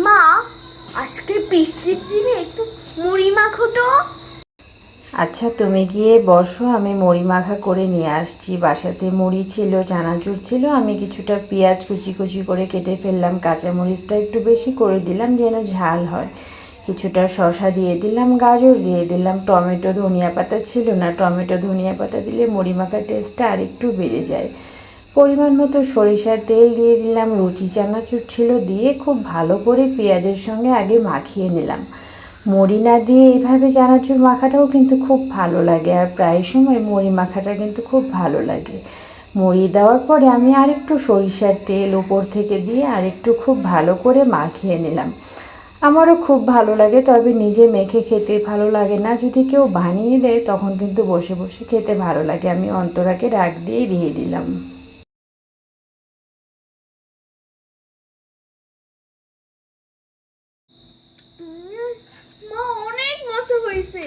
মা, আজকে বৃষ্টির দিনে একটু মুড়ি মাখো তো। আচ্ছা, তুমি গিয়ে বসো, আমি মুড়ি মাখা করে নিয়ে আসছি। বাসাতে মুড়ি ছিল, চানাচুর ছিল, আমি কিছুটা পেঁয়াজ কুচি কুচি করে কেটে ফেললাম, কাঁচামরিচটা একটু বেশি করে দিলাম যেন ঝাল হয়, কিছুটা শসা দিয়ে দিলাম, গাজর দিয়ে দিলাম, টমেটো ধনিয়া পাতা ছিল না, টমেটো ধনিয়া পাতা দিলে মুড়ি মাখার টেস্টটা আর একটু বেড়ে যায়। পরিমাণ মতো সরিষার তেল দিয়ে দিলাম, রুচি চানাচুর ছিল, দিয়ে খুব ভালো করে পেঁয়াজের সঙ্গে আগে মাখিয়ে নিলাম। মুড়ি না দিয়ে এইভাবে চানাচুর মাখাটাও কিন্তু খুব ভালো লাগে, আর প্রায় সময় মুড়ি মাখাটা কিন্তু খুব ভালো লাগে। মুড়ি দেওয়ার পরে আমি আরেকটু সরিষার তেল উপর থেকে দিয়ে আরেকটু খুব ভালো করে মাখিয়ে নিলাম। আমারও খুব ভালো লাগে, তবে নিজে মেখে খেতে ভালো লাগে না, যদি কেউ বানিয়ে দেয় তখন কিন্তু বসে বসে খেতে ভালো লাগে। আমি অন্তরাকে ডাক দিয়ে দিলাম। মা, অনেক মজা হয়েছে।